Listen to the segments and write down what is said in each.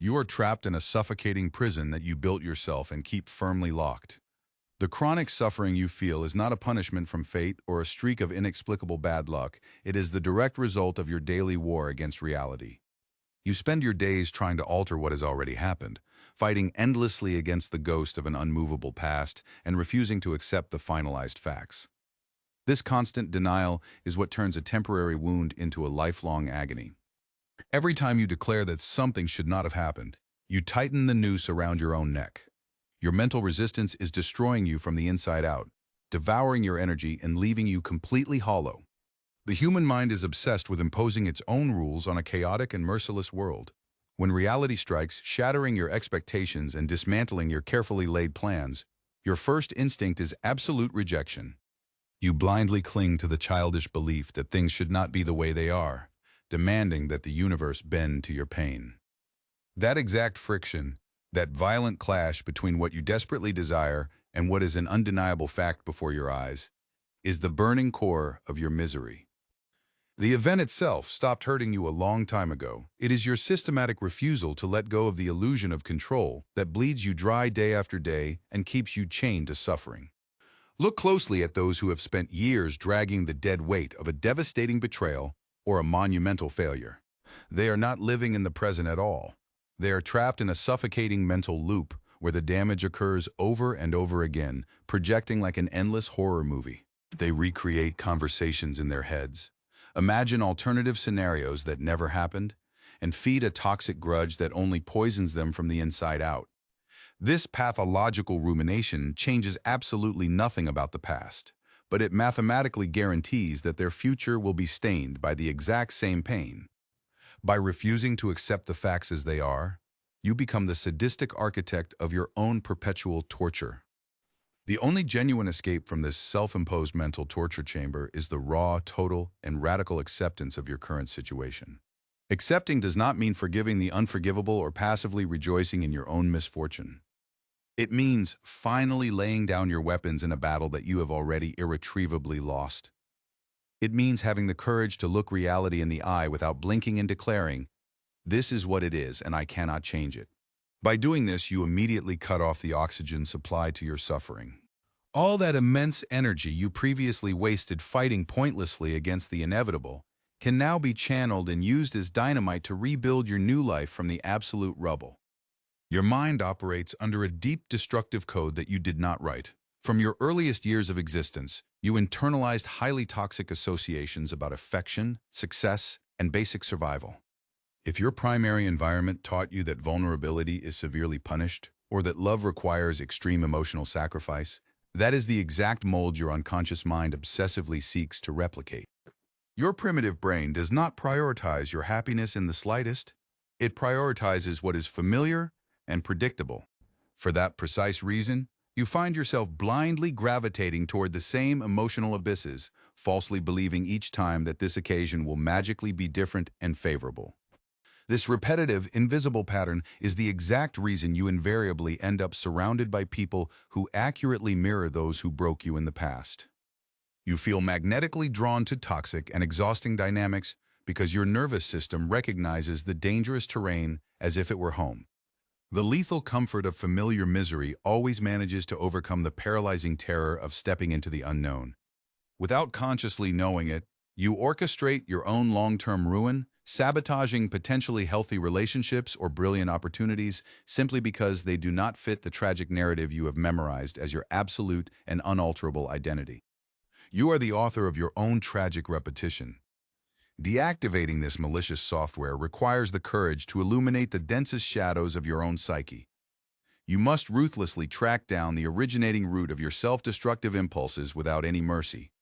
You are trapped in a suffocating prison that you built yourself and keep firmly locked. The chronic suffering you feel is not a punishment from fate or a streak of inexplicable bad luck. It is the direct result of your daily war against reality. You spend your days trying to alter what has already happened, fighting endlessly against the ghost of an unmovable past and refusing to accept the finalized facts. This constant denial is what turns a temporary wound into a lifelong agony. Every time you declare that something should not have happened, you tighten the noose around your own neck. Your mental resistance is destroying you from the inside out, devouring your energy and leaving you completely hollow. The human mind is obsessed with imposing its own rules on a chaotic and merciless world. When reality strikes, shattering your expectations and dismantling your carefully laid plans, your first instinct is absolute rejection. You blindly cling to the childish belief that things should not be the way they are, demanding that the universe bend to your pain. That exact friction, that violent clash between what you desperately desire and what is an undeniable fact before your eyes, is the burning core of your misery. The event itself stopped hurting you a long time ago. It is your systematic refusal to let go of the illusion of control that bleeds you dry day after day and keeps you chained to suffering. Look closely at those who have spent years dragging the dead weight of a devastating betrayal or a monumental failure. They are not living in the present at all. They are trapped in a suffocating mental loop where the damage occurs over and over again, projecting like an endless horror movie. They recreate conversations in their heads, imagine alternative scenarios that never happened, and feed a toxic grudge that only poisons them from the inside out. This pathological rumination changes absolutely nothing about the past, but it mathematically guarantees that their future will be stained by the exact same pain. By refusing to accept the facts as they are, you become the sadistic architect of your own perpetual torture. The only genuine escape from this self-imposed mental torture chamber is the raw, total, and radical acceptance of your current situation. Accepting does not mean forgiving the unforgivable or passively rejoicing in your own misfortune. It means finally laying down your weapons in a battle that you have already irretrievably lost. It means having the courage to look reality in the eye without blinking and declaring, "This is what it is, and I cannot change it." By doing this, you immediately cut off the oxygen supply to your suffering. All that immense energy you previously wasted fighting pointlessly against the inevitable can now be channeled and used as dynamite to rebuild your new life from the absolute rubble. Your mind operates under a deep destructive code that you did not write. From your earliest years of existence, you internalized highly toxic associations about affection, success, and basic survival. If your primary environment taught you that vulnerability is severely punished, or that love requires extreme emotional sacrifice, that is the exact mold your unconscious mind obsessively seeks to replicate. Your primitive brain does not prioritize your happiness in the slightest. It prioritizes what is familiar and predictable. For that precise reason, you find yourself blindly gravitating toward the same emotional abysses, falsely believing each time that this occasion will magically be different and favorable. This repetitive, invisible pattern is the exact reason you invariably end up surrounded by people who accurately mirror those who broke you in the past. You feel magnetically drawn to toxic and exhausting dynamics because your nervous system recognizes the dangerous terrain as if it were home. The lethal comfort of familiar misery always manages to overcome the paralyzing terror of stepping into the unknown. Without consciously knowing it, you orchestrate your own long-term ruin, sabotaging potentially healthy relationships or brilliant opportunities simply because they do not fit the tragic narrative you have memorized as your absolute and unalterable identity. You are the author of your own tragic repetition. Deactivating this malicious software requires the courage to illuminate the densest shadows of your own psyche. You must ruthlessly track down the originating root of your self-destructive impulses without any mercy.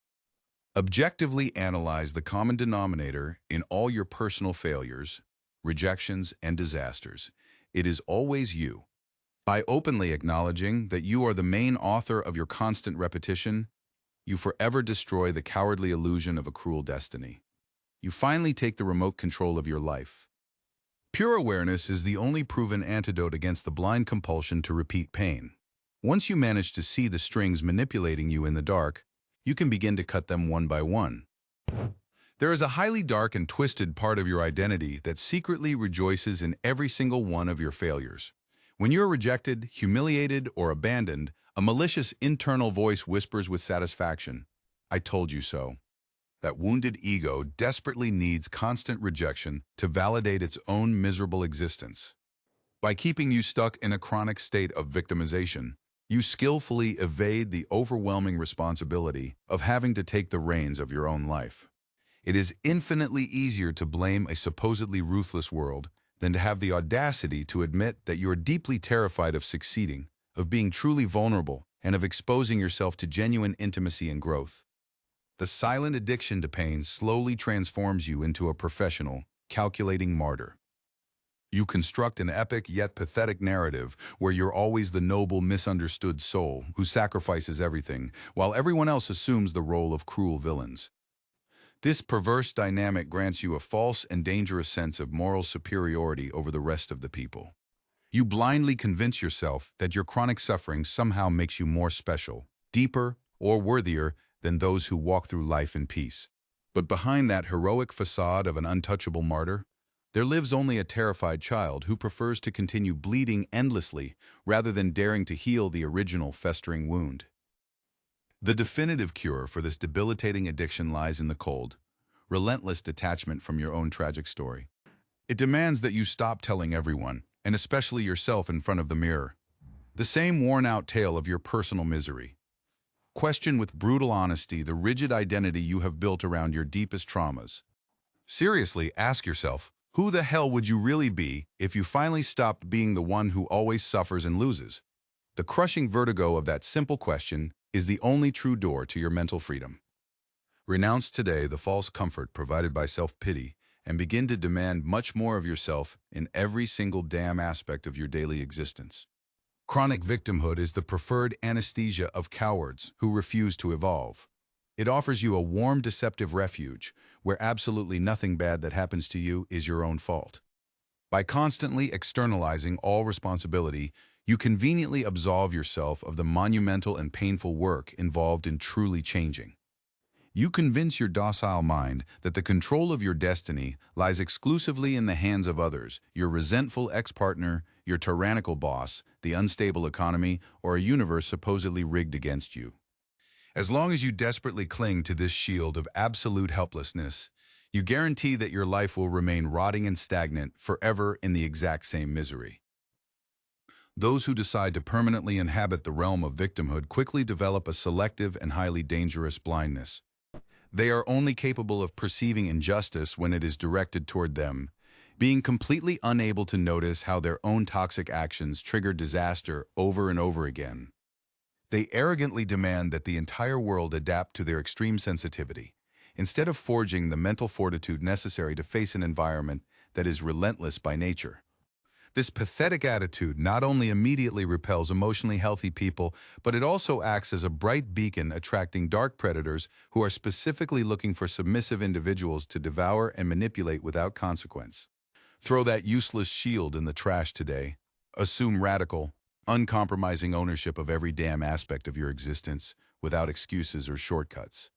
Objectively analyze the common denominator in all your personal failures, rejections, and disasters. It is always you. By openly acknowledging that you are the main author of your constant repetition, you forever destroy the cowardly illusion of a cruel destiny. You finally take the remote control of your life. Pure awareness is the only proven antidote against the blind compulsion to repeat pain. Once you manage to see the strings manipulating you in the dark, you can begin to cut them one by one. There is a highly dark and twisted part of your identity that secretly rejoices in every single one of your failures. When you're rejected, humiliated, or abandoned, a malicious internal voice whispers with satisfaction, "I told you so." That wounded ego desperately needs constant rejection to validate its own miserable existence. By keeping you stuck in a chronic state of victimization, you skillfully evade the overwhelming responsibility of having to take the reins of your own life. It is infinitely easier to blame a supposedly ruthless world than to have the audacity to admit that you are deeply terrified of succeeding, of being truly vulnerable, and of exposing yourself to genuine intimacy and growth. The silent addiction to pain slowly transforms you into a professional, calculating martyr. You construct an epic yet pathetic narrative where you're always the noble, misunderstood soul who sacrifices everything, while everyone else assumes the role of cruel villains. This perverse dynamic grants you a false and dangerous sense of moral superiority over the rest of the people. You blindly convince yourself that your chronic suffering somehow makes you more special, deeper, or worthier than those who walk through life in peace. But behind that heroic facade of an untouchable martyr, there lives only a terrified child who prefers to continue bleeding endlessly rather than daring to heal the original festering wound. The definitive cure for this debilitating addiction lies in the cold, relentless detachment from your own tragic story. It demands that you stop telling everyone, and especially yourself in front of the mirror, the same worn-out tale of your personal misery. Question with brutal honesty the rigid identity you have built around your deepest traumas. Seriously, ask yourself, who the hell would you really be if you finally stopped being the one who always suffers and loses? The crushing vertigo of that simple question is the only true door to your mental freedom. Renounce today the false comfort provided by self-pity and begin to demand much more of yourself in every single damn aspect of your daily existence. Chronic victimhood is the preferred anesthesia of cowards who refuse to evolve. It offers you a warm, deceptive refuge where absolutely nothing bad that happens to you is your own fault. By constantly externalizing all responsibility, you conveniently absolve yourself of the monumental and painful work involved in truly changing. You convince your docile mind that the control of your destiny lies exclusively in the hands of others, your resentful ex-partner, your tyrannical boss, the unstable economy, or a universe supposedly rigged against you. As long as you desperately cling to this shield of absolute helplessness, you guarantee that your life will remain rotting and stagnant forever in the exact same misery. Those who decide to permanently inhabit the realm of victimhood quickly develop a selective and highly dangerous blindness. They are only capable of perceiving injustice when it is directed toward them, being completely unable to notice how their own toxic actions trigger disaster over and over again. They arrogantly demand that the entire world adapt to their extreme sensitivity, instead of forging the mental fortitude necessary to face an environment that is relentless by nature. This pathetic attitude not only immediately repels emotionally healthy people, but it also acts as a bright beacon attracting dark predators who are specifically looking for submissive individuals to devour and manipulate without consequence. Throw that useless shield in the trash today. Assume radical, uncompromising ownership of every damn aspect of your existence without excuses or shortcuts.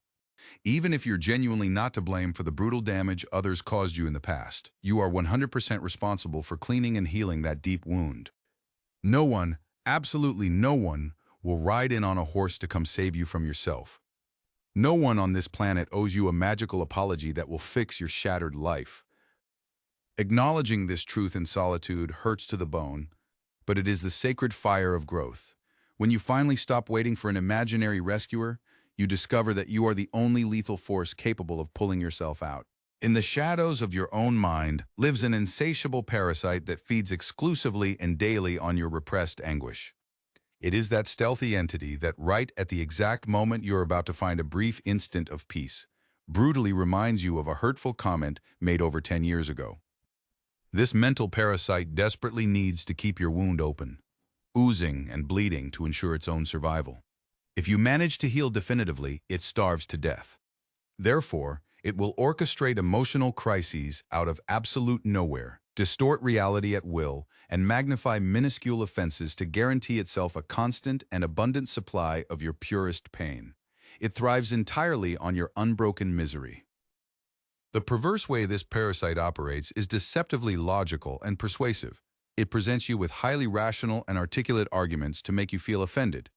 Even if you're genuinely not to blame for the brutal damage others caused you in the past, you are 100% responsible for cleaning and healing that deep wound. No one, absolutely no one, will ride in on a horse to come save you from yourself. No one on this planet owes you a magical apology that will fix your shattered life. Acknowledging this truth in solitude hurts to the bone, but it is the sacred fire of growth. When you finally stop waiting for an imaginary rescuer, you discover that you are the only lethal force capable of pulling yourself out. In the shadows of your own mind lives an insatiable parasite that feeds exclusively and daily on your repressed anguish. It is that stealthy entity that, right at the exact moment you're about to find a brief instant of peace, brutally reminds you of a hurtful comment made over 10 years ago. This mental parasite desperately needs to keep your wound open, oozing and bleeding to ensure its own survival. If you manage to heal definitively, it starves to death. Therefore, it will orchestrate emotional crises out of absolute nowhere, distort reality at will, and magnify minuscule offenses to guarantee itself a constant and abundant supply of your purest pain. It thrives entirely on your unbroken misery. The perverse way this parasite operates is deceptively logical and persuasive. It presents you with highly rational and articulate arguments to make you feel offended,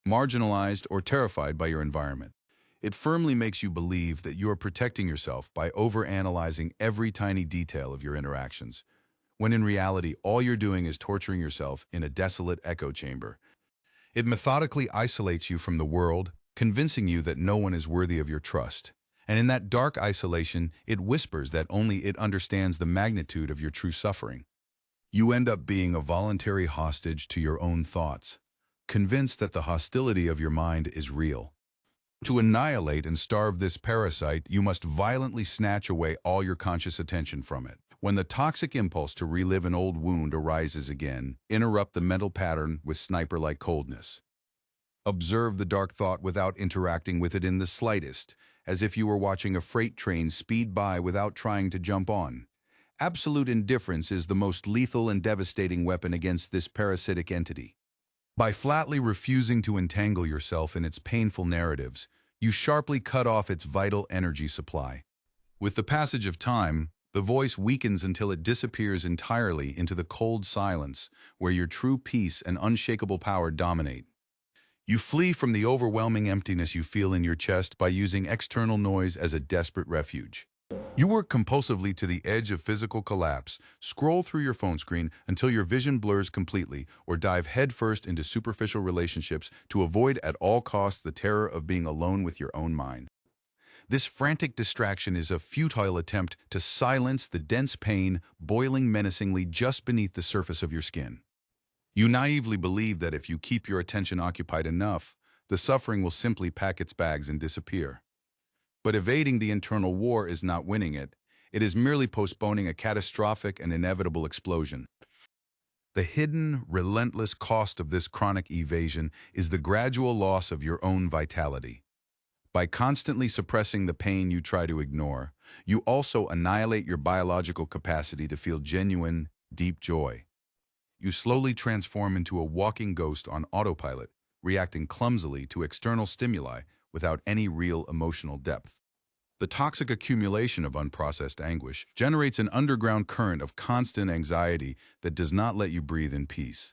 marginalized, or terrified by your environment. It firmly makes you believe that you are protecting yourself by overanalyzing every tiny detail of your interactions, when in reality all you're doing is torturing yourself in a desolate echo chamber. It methodically isolates you from the world, convincing you that no one is worthy of your trust. And in that dark isolation, it whispers that only it understands the magnitude of your true suffering. You end up being a voluntary hostage to your own thoughts, convinced that the hostility of your mind is real. To annihilate and starve this parasite, you must violently snatch away all your conscious attention from it. When the toxic impulse to relive an old wound arises again, interrupt the mental pattern with sniper-like coldness. Observe the dark thought without interacting with it in the slightest, as if you were watching a freight train speed by without trying to jump on. Absolute indifference is the most lethal and devastating weapon against this parasitic entity. By flatly refusing to entangle yourself in its painful narratives, you sharply cut off its vital energy supply. With the passage of time, the voice weakens until it disappears entirely into the cold silence where your true peace and unshakable power dominate. You flee from the overwhelming emptiness you feel in your chest by using external noise as a desperate refuge. You work compulsively to the edge of physical collapse, scroll through your phone screen until your vision blurs completely, or dive headfirst into superficial relationships to avoid at all costs the terror of being alone with your own mind. This frantic distraction is a futile attempt to silence the dense pain boiling menacingly just beneath the surface of your skin. You naively believe that if you keep your attention occupied enough, the suffering will simply pack its bags and disappear. But evading the internal war is not winning it. It is merely postponing a catastrophic and inevitable explosion. The hidden, relentless cost of this chronic evasion is the gradual loss of your own vitality. By constantly suppressing the pain you try to ignore, you also annihilate your biological capacity to feel genuine, deep joy. You slowly transform into a walking ghost on autopilot, reacting clumsily to external stimuli without any real emotional depth. The toxic accumulation of unprocessed anguish generates an underground current of constant anxiety that does not let you breathe in peace.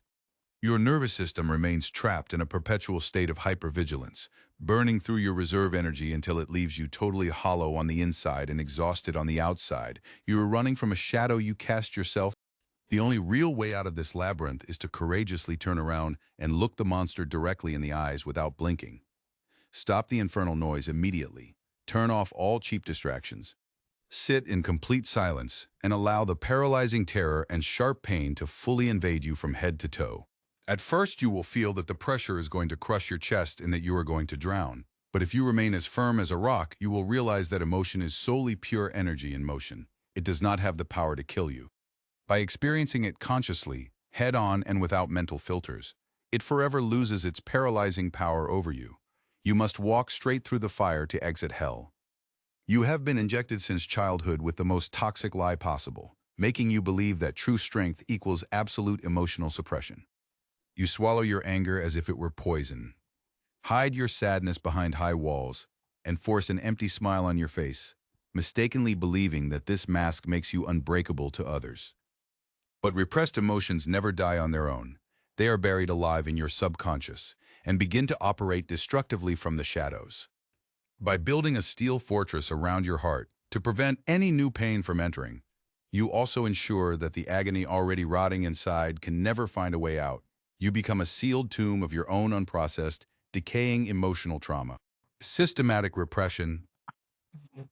Your nervous system remains trapped in a perpetual state of hypervigilance, burning through your reserve energy until it leaves you totally hollow on the inside and exhausted on the outside. You are running from a shadow you cast yourself. The only real way out of this labyrinth is to courageously turn around and look the monster directly in the eyes without blinking. Stop the infernal noise immediately. Turn off all cheap distractions. Sit in complete silence and allow the paralyzing terror and sharp pain to fully invade you from head to toe. At first, you will feel that the pressure is going to crush your chest and that you are going to drown. But if you remain as firm as a rock, you will realize that emotion is solely pure energy in motion. It does not have the power to kill you. By experiencing it consciously, head-on and without mental filters, it forever loses its paralyzing power over you. You must walk straight through the fire to exit hell. You have been injected since childhood with the most toxic lie possible, making you believe that true strength equals absolute emotional suppression. You swallow your anger as if it were poison, hide your sadness behind high walls, and force an empty smile on your face, mistakenly believing that this mask makes you unbreakable to others. But repressed emotions never die on their own. They are buried alive in your subconscious and begin to operate destructively from the shadows. By building a steel fortress around your heart to prevent any new pain from entering, you also ensure that the agony already rotting inside can never find a way out. You become a sealed tomb of your own unprocessed, decaying emotional trauma. Systematic repression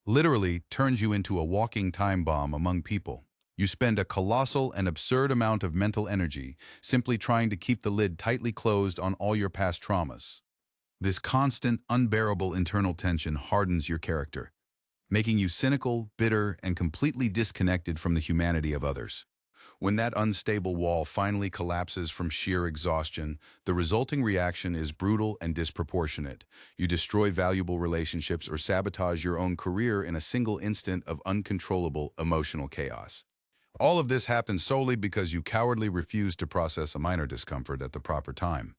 literally turns you into a walking time bomb among people. You spend a colossal and absurd amount of mental energy simply trying to keep the lid tightly closed on all your past traumas. This constant, unbearable internal tension hardens your character, making you cynical, bitter, and completely disconnected from the humanity of others. When that unstable wall finally collapses from sheer exhaustion, the resulting reaction is brutal and disproportionate. You destroy valuable relationships or sabotage your own career in a single instant of uncontrollable emotional chaos. All of this happens solely because you cowardly refuse to process a minor discomfort at the proper time.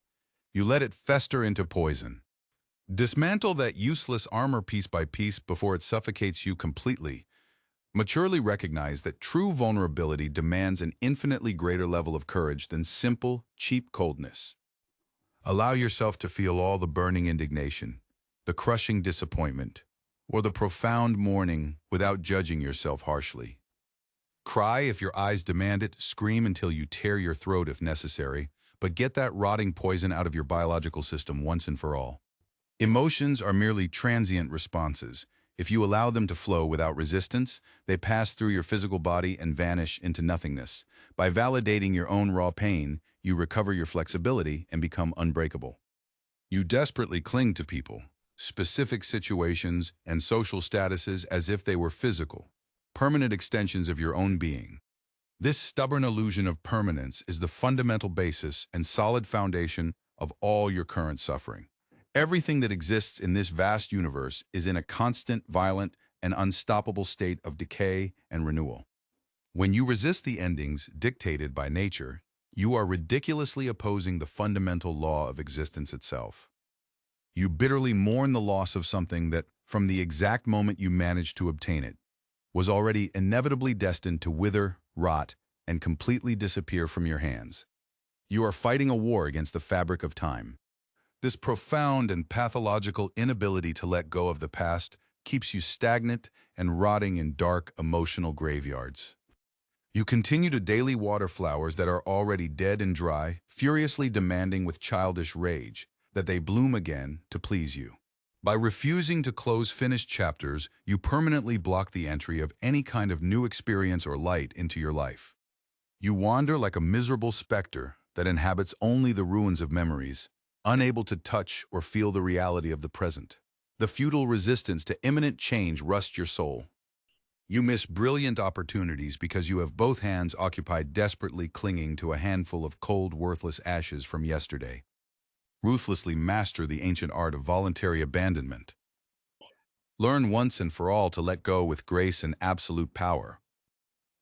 You let it fester into poison. Dismantle that useless armor piece by piece before it suffocates you completely. Maturely recognize that true vulnerability demands an infinitely greater level of courage than simple, cheap coldness. Allow yourself to feel all the burning indignation, the crushing disappointment, or the profound mourning without judging yourself harshly. Cry if your eyes demand it, scream until you tear your throat if necessary, but get that rotting poison out of your biological system once and for all. Emotions are merely transient responses. If you allow them to flow without resistance, they pass through your physical body and vanish into nothingness. By validating your own raw pain, you recover your flexibility and become unbreakable. You desperately cling to people, specific situations, and social statuses as if they were physical, permanent extensions of your own being. This stubborn illusion of permanence is the fundamental basis and solid foundation of all your current suffering. Everything that exists in this vast universe is in a constant, violent, and unstoppable state of decay and renewal. When you resist the endings dictated by nature, you are ridiculously opposing the fundamental law of existence itself. You bitterly mourn the loss of something that, from the exact moment you managed to obtain it, was already inevitably destined to wither, rot, and completely disappear from your hands. You are fighting a war against the fabric of time. This profound and pathological inability to let go of the past keeps you stagnant and rotting in dark, emotional graveyards. You continue to daily water flowers that are already dead and dry, furiously demanding with childish rage that they bloom again to please you. By refusing to close finished chapters, you permanently block the entry of any kind of new experience or light into your life. You wander like a miserable specter that inhabits only the ruins of memories, unable to touch or feel the reality of the present. The futile resistance to imminent change rusts your soul. You miss brilliant opportunities because you have both hands occupied desperately clinging to a handful of cold, worthless ashes from yesterday. Ruthlessly master the ancient art of voluntary abandonment. Learn once and for all to let go with grace and absolute power.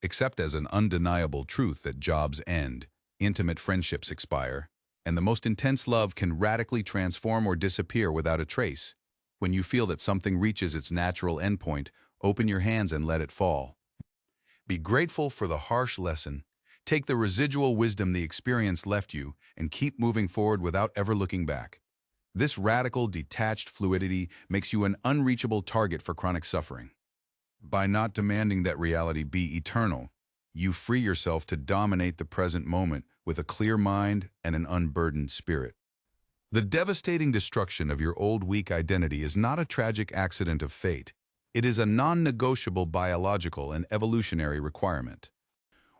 Accept as an undeniable truth that jobs end, intimate friendships expire, and the most intense love can radically transform or disappear without a trace. When you feel that something reaches its natural endpoint, open your hands and let it fall. Be grateful for the harsh lesson. Take the residual wisdom the experience left you and keep moving forward without ever looking back. This radical, detached fluidity makes you an unreachable target for chronic suffering. By not demanding that reality be eternal, you free yourself to dominate the present moment with a clear mind and an unburdened spirit. The devastating destruction of your old weak identity is not a tragic accident of fate. It is a non-negotiable biological and evolutionary requirement.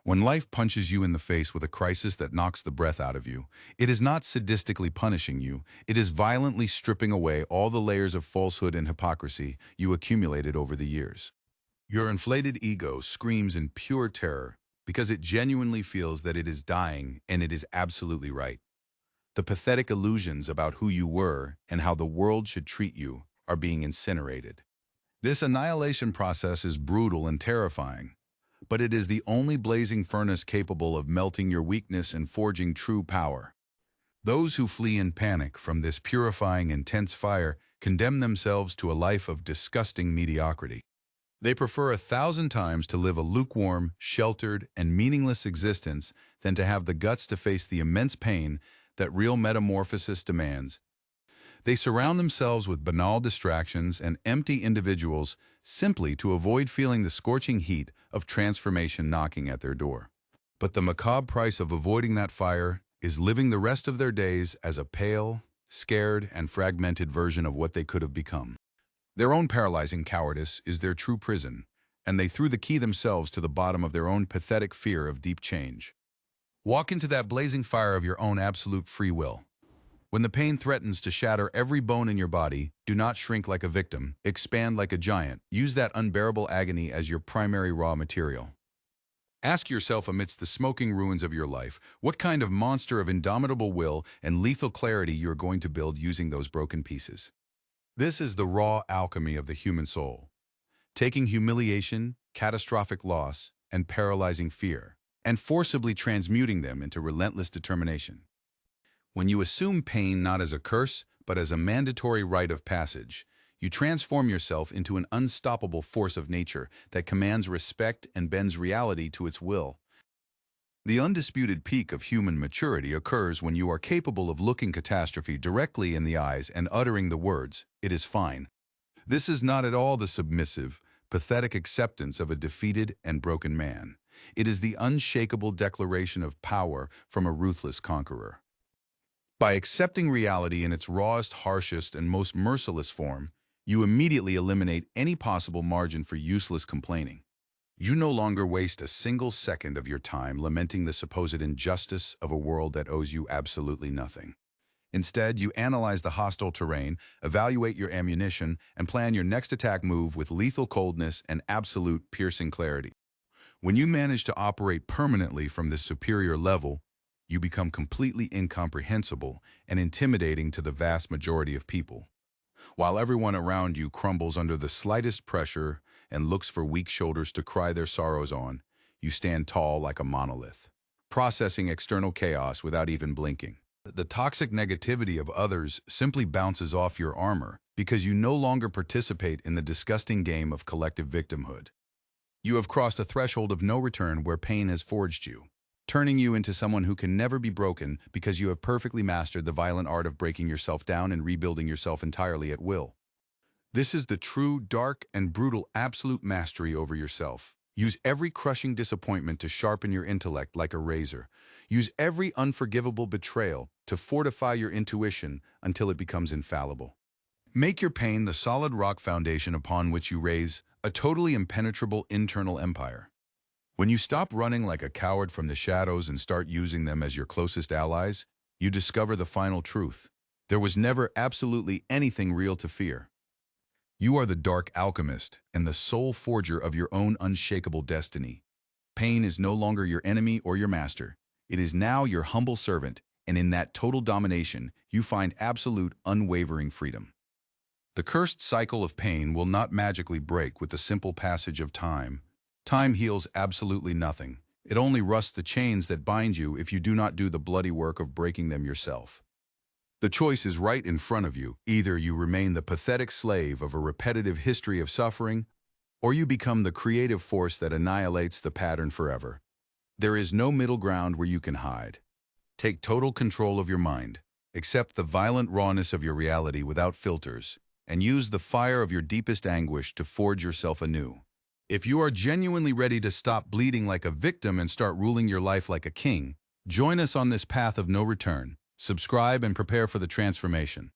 When life punches you in the face with a crisis that knocks the breath out of you, it is not sadistically punishing you, it is violently stripping away all the layers of falsehood and hypocrisy you accumulated over the years. Your inflated ego screams in pure terror because it genuinely feels that it is dying and it is absolutely right. The pathetic illusions about who you were and how the world should treat you are being incinerated. This annihilation process is brutal and terrifying, but it is the only blazing furnace capable of melting your weakness and forging true power. Those who flee in panic from this purifying, intense fire condemn themselves to a life of disgusting mediocrity. They prefer 1,000 times to live a lukewarm, sheltered, and meaningless existence than to have the guts to face the immense pain that real metamorphosis demands. They surround themselves with banal distractions and empty individuals simply to avoid feeling the scorching heat of transformation knocking at their door. But the macabre price of avoiding that fire is living the rest of their days as a pale, scared, and fragmented version of what they could have become. Their own paralyzing cowardice is their true prison, and they threw the key themselves to the bottom of their own pathetic fear of deep change. Walk into that blazing fire of your own absolute free will. When the pain threatens to shatter every bone in your body, do not shrink like a victim, expand like a giant. Use that unbearable agony as your primary raw material. Ask yourself amidst the smoking ruins of your life, what kind of monster of indomitable will and lethal clarity you're going to build using those broken pieces. This is the raw alchemy of the human soul, taking humiliation, catastrophic loss, and paralyzing fear, and forcibly transmuting them into relentless determination. When you assume pain not as a curse, but as a mandatory rite of passage, You transform yourself into an unstoppable force of nature that commands respect and bends reality to its will. The undisputed peak of human maturity occurs when you are capable of looking catastrophe directly in the eyes and uttering the words, "It is fine." This is not at all the submissive, pathetic acceptance of a defeated and broken man. It is the unshakable declaration of power from a ruthless conqueror. By accepting reality in its rawest, harshest, and most merciless form, you immediately eliminate any possible margin for useless complaining. You no longer waste a single second of your time lamenting the supposed injustice of a world that owes you absolutely nothing. Instead, you analyze the hostile terrain, evaluate your ammunition, and plan your next attack move with lethal coldness and absolute piercing clarity. When you manage to operate permanently from this superior level, you become completely incomprehensible and intimidating to the vast majority of people. While everyone around you crumbles under the slightest pressure and looks for weak shoulders to cry their sorrows on, you stand tall like a monolith, processing external chaos without even blinking. The toxic negativity of others simply bounces off your armor because you no longer participate in the disgusting game of collective victimhood. You have crossed a threshold of no return where pain has forged you, turning you into someone who can never be broken because you have perfectly mastered the violent art of breaking yourself down and rebuilding yourself entirely at will. This is the true, dark, and brutal absolute mastery over yourself. Use every crushing disappointment to sharpen your intellect like a razor. Use every unforgivable betrayal to fortify your intuition until it becomes infallible. Make your pain the solid rock foundation upon which you raise a totally impenetrable internal empire. When you stop running like a coward from the shadows and start using them as your closest allies, you discover the final truth. There was never absolutely anything real to fear. You are the dark alchemist and the sole forger of your own unshakable destiny. Pain is no longer your enemy or your master. It is now your humble servant, and in that total domination, you find absolute, unwavering freedom. The cursed cycle of pain will not magically break with the simple passage of time. Time heals absolutely nothing. It only rusts the chains that bind you if you do not do the bloody work of breaking them yourself. The choice is right in front of you. Either you remain the pathetic slave of a repetitive history of suffering, or you become the creative force that annihilates the pattern forever. There is no middle ground where you can hide. Take total control of your mind. Accept the violent rawness of your reality without filters, and use the fire of your deepest anguish to forge yourself anew. If you are genuinely ready to stop bleeding like a victim and start ruling your life like a king, join us on this path of no return. Subscribe and prepare for the transformation.